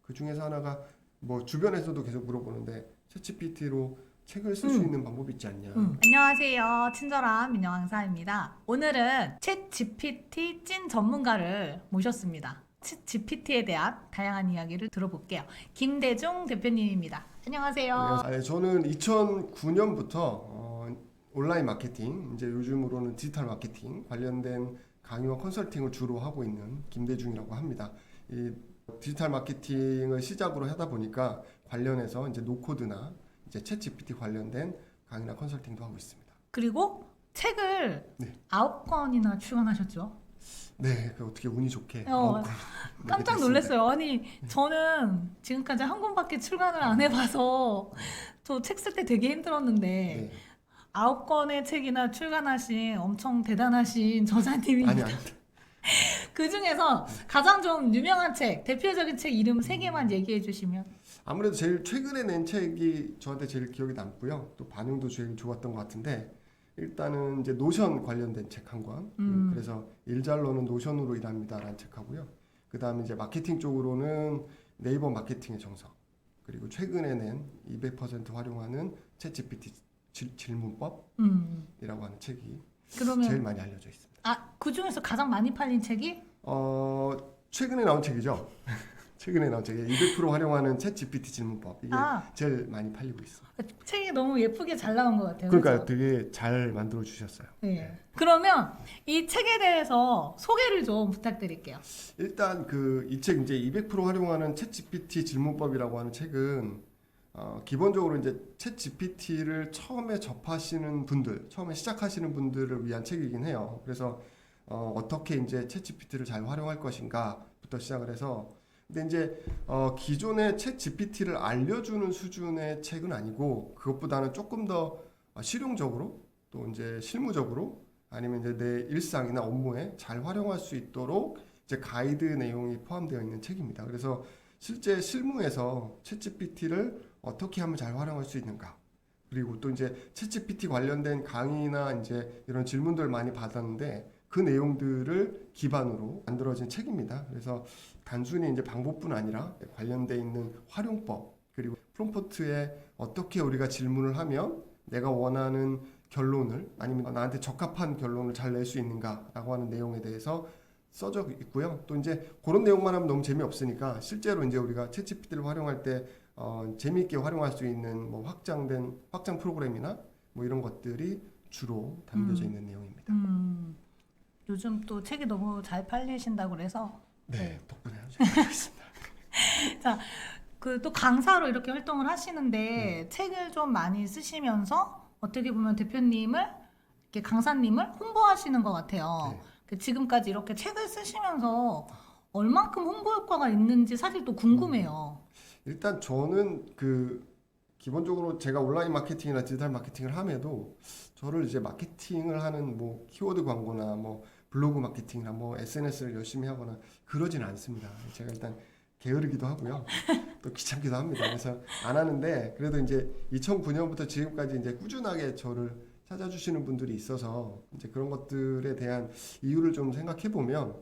그 중에서 하나가 뭐 주변에서도 계속 물어보는데 챗GPT로 책을 쓸 수 있는 방법이 있지 않냐. 안녕하세요. 친절한 민영 강사입니다. 오늘은 챗 GPT 찐 전문가를 모셨습니다. 챗 GPT에 대한 다양한 이야기를 들어볼게요. 김대중 대표님입니다. 안녕하세요. 안녕하세요. 저는 2009년부터 온라인 마케팅, 이제 요즘으로는 디지털 마케팅 관련된 강의와 컨설팅을 주로 하고 있는 김대중이라고 합니다. 이 디지털 마케팅을 시작으로 하다 보니까 관련해서 이제 노코드나 이제 챗 GPT 관련된 강의나 컨설팅도 하고 있습니다. 그리고 책을 네. 9권이나 출간하셨죠? 네, 그 어떻게 운이 좋게 어, 9권 깜짝 놀랐어요. 아니, 저는 지금까지 한 권밖에 출간을 안 해봐서 저 책 쓸 때 되게 힘들었는데 네. 9권의 책이나 출간하신 엄청 대단하신 저자님입니다. 아니 그 중에서 가장 좀 유명한 책, 대표적인 책 이름 3개만 얘기해 주시면. 아무래도 제일 최근에 낸 책이 저한테 제일 기억에 남고요. 또 반응도 제일 좋았던 것 같은데 일단은 이제 노션 관련된 책 한 권. 그래서 일잘로는 노션으로 일합니다라는 책하고요. 그 다음에 이제 마케팅 쪽으로는 네이버 마케팅의 정석. 그리고 최근에 낸 200% 활용하는 챗 GPT 질문법이라고 하는 책이 그러면 제일 많이 알려져 있습니다. 그 중에서 가장 많이 팔린 책이 최근에 나온 책이죠. 최근에 나온 책이 200% 활용하는 챗 GPT 질문법. 이게 제일 많이 팔리고 있어요. 책이 너무 예쁘게 잘 나온 것 같아요. 그러니까 그렇죠? 되게 잘 만들어 주셨어요. 네. 그러면 이 책에 대해서 소개를 좀 부탁드릴게요. 일단 이 책 이제 200% 활용하는 챗 GPT 질문법이라고 하는 책은 기본적으로 이제 챗 GPT를 처음에 접하시는 분들, 처음에 시작하시는 분들을 위한 책이긴 해요. 그래서 어떻게 이제 챗 GPT를 잘 활용할 것인가부터 시작을 해서 근데 이제 기존의 챗 GPT를 알려주는 수준의 책은 아니고 그것보다는 조금 더 실용적으로 또 이제 실무적으로 아니면 이제 내 일상이나 업무에 잘 활용할 수 있도록 이제 가이드 내용이 포함되어 있는 책입니다. 그래서 실제 실무에서 챗 GPT를 어떻게 하면 잘 활용할 수 있는가 그리고 또 이제 챗 GPT 관련된 강의나 이제 이런 질문들 많이 받았는데 그 내용들을 기반으로 만들어진 책입니다. 그래서 단순히 이제 방법뿐 아니라 관련돼 있는 활용법 그리고 프롬프트에 어떻게 우리가 질문을 하면 내가 원하는 결론을 아니면 나한테 적합한 결론을 잘 낼 수 있는가라고 하는 내용에 대해서 써져 있고요. 또 이제 그런 내용만 하면 너무 재미없으니까 실제로 이제 우리가 챗GPT를 활용할 때 재미있게 활용할 수 있는 뭐 확장 프로그램이나 뭐 이런 것들이 주로 담겨져 있는 내용입니다. 요즘 또 책이 너무 잘 팔리신다고 그래서 네, 덕분에 아주 잘 팔리고 있습니다. 자, 그 또 강사로 이렇게 활동을 하시는데 책을 좀 많이 쓰시면서 어떻게 보면 대표님을 이렇게 강사님을 홍보하시는 것 같아요. 네. 그 지금까지 이렇게 책을 쓰시면서 얼만큼 홍보 효과가 있는지 사실 또 궁금해요. 일단 저는 기본적으로 제가 온라인 마케팅이나 디지털 마케팅을 함에도 저를 이제 마케팅을 하는 뭐 키워드 광고나 뭐 블로그 마케팅이나 뭐 SNS를 열심히 하거나 그러진 않습니다. 제가 일단 게으르기도 하고요. 또 귀찮기도 합니다. 그래서 안 하는데 그래도 이제 2009년부터 지금까지 이제 꾸준하게 저를 찾아주시는 분들이 있어서 이제 그런 것들에 대한 이유를 좀 생각해 보면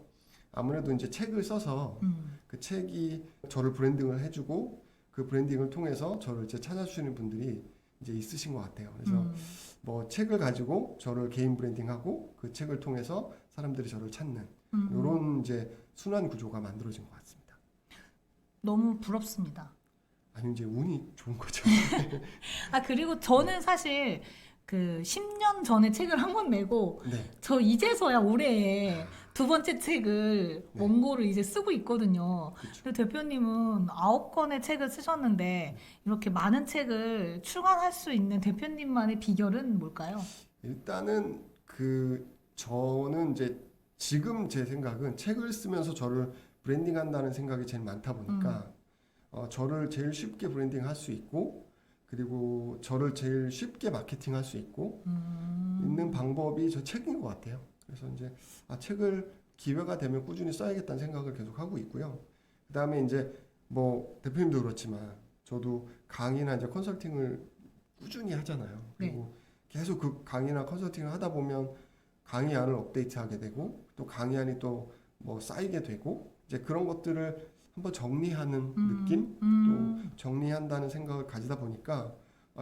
아무래도 이제 책을 써서 그 책이 저를 브랜딩을 해주고 그 브랜딩을 통해서 저를 이제 찾아주시는 분들이 이제 있으신 것 같아요. 그래서 뭐 책을 가지고 저를 개인 브랜딩하고 그 책을 통해서 사람들이 저를 찾는 이런 이제 순환 구조가 만들어진 것 같습니다. 너무 부럽습니다. 아니 이제 운이 좋은 거죠. 그리고 저는 사실 그 10년 전에 책을 한 권 내고 네. 저 이제서야 올해 두 번째 책을 네. 원고를 이제 쓰고 있거든요. 그렇죠. 근데 대표님은 9권의 책을 쓰셨는데 이렇게 많은 책을 출간할 수 있는 대표님만의 비결은 뭘까요? 일단은 저는 이제 지금 제 생각은 책을 쓰면서 저를 브랜딩한다는 생각이 제일 많다 보니까 저를 제일 쉽게 브랜딩할 수 있고 그리고 저를 제일 쉽게 마케팅할 수 있고 있는 방법이 저 책인 것 같아요. 그래서 이제 책을 기회가 되면 꾸준히 써야겠다는 생각을 계속 하고 있고요. 그 다음에 이제 뭐 대표님도 그렇지만 저도 강의나 이제 컨설팅을 꾸준히 하잖아요. 그리고 계속 그 강의나 컨설팅을 하다 보면 강의안을 업데이트하게 되고 또 강의안이 또 뭐 쌓이게 되고 이제 그런 것들을 한번 정리하는 느낌, 또 정리한다는 생각을 가지다 보니까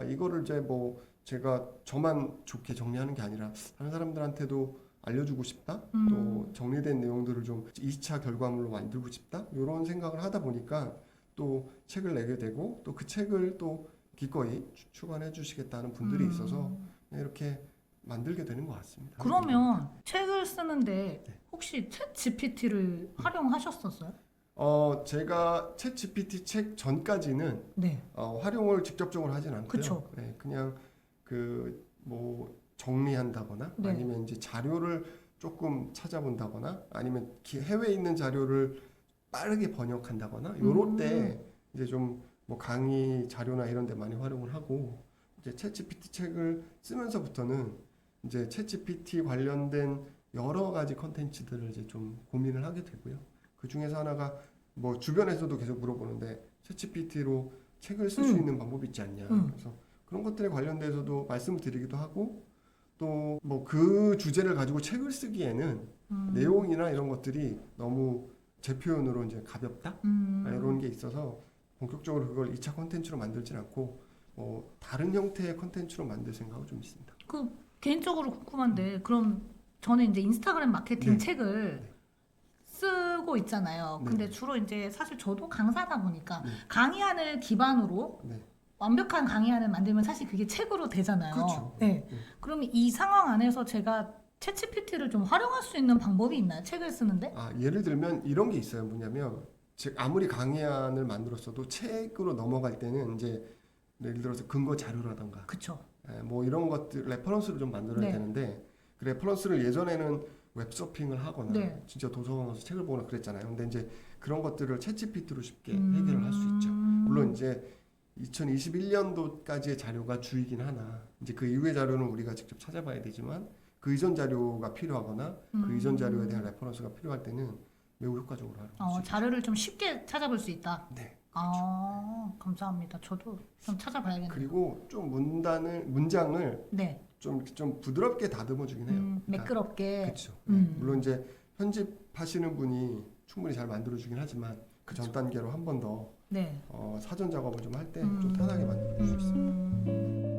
이거를 이제 뭐 제가 저만 좋게 정리하는 게 아니라 다른 사람들한테도 알려주고 싶다. 또 정리된 내용들을 좀 2차 결과물로 만들고 싶다. 이런 생각을 하다 보니까 또 책을 내게 되고 또 그 책을 또 기꺼이 출간해 주시겠다는 분들이 있어서 이렇게 만들게 되는 것 같습니다. 그러면 책을 쓰는데 네. 혹시 챗 GPT를 활용하셨었어요? 제가 챗 GPT 책 전까지는 네. 활용을 직접적으로 하진 않고요. 그쵸. 네, 그냥 그 뭐 정리한다거나 네. 아니면 이제 자료를 조금 찾아본다거나 아니면 해외에 있는 자료를 빠르게 번역한다거나 요럴 때 이제 좀 뭐 강의 자료나 이런 데 많이 활용을 하고 이제 챗 GPT 책을 쓰면서부터는 이제 챗 GPT 관련된 여러 가지 컨텐츠들을 이제 좀 고민을 하게 되고요. 그 중에서 하나가 뭐 주변에서도 계속 물어보는데 챗 GPT로 책을 쓸 수 있는 방법이 있지 않냐. 그래서 그런 것들에 관련돼서도 말씀을 드리기도 하고 또 뭐 그 주제를 가지고 책을 쓰기에는 내용이나 이런 것들이 너무 제 표현으로 이제 가볍다 이런 게 있어서 본격적으로 그걸 2차 컨텐츠로 만들진 않고 다른 형태의 컨텐츠로 만들 생각은 좀 있습니다. 그 개인적으로 궁금한데 그럼 저는 이제 인스타그램 마케팅 네. 책을 네. 쓰고 있잖아요. 네. 근데 주로 이제 사실 저도 강사다 보니까 네. 강의안을 기반으로 네. 완벽한 강의안을 만들면 사실 그게 책으로 되잖아요. 그렇죠. 네. 그러면 이 상황 안에서 제가 챗GPT를 좀 활용할 수 있는 방법이 있나요? 책을 쓰는데? 예를 들면 이런 게 있어요. 뭐냐면 즉 아무리 강의안을 만들었어도 책으로 넘어갈 때는 이제 예를 들어서 근거 자료라던가 그쵸. 뭐 이런 것들 레퍼런스를 좀 만들어야 네. 되는데 그 레퍼런스를 예전에는 웹서핑을 하거나 네. 진짜 도서관 가서 책을 보거나 그랬잖아요. 근데 이제 그런 것들을 챗GPT로 쉽게 해결을 할 수 있죠. 물론 이제 2021년도까지의 자료가 주이긴 하나 이제 그 이후의 자료는 우리가 직접 찾아봐야 되지만 그 이전 자료가 필요하거나 그 이전 자료에 대한 레퍼런스가 필요할 때는 매우 효과적으로 활용할 수 있죠. 자료를 좀 쉽게 찾아볼 수 있다. 네. 감사합니다. 저도 좀 찾아봐야겠네요. 그리고 좀 문장을 네. 좀 부드럽게 다듬어 주긴 해요. 그러니까 매끄럽게. 그렇죠. 물론 이제 편집하시는 분이 충분히 잘 만들어 주긴 하지만 그 전 단계로 한 번 더 네. 사전 작업을 좀 할 때 좀 편하게 만들어 줄 수 있습니다.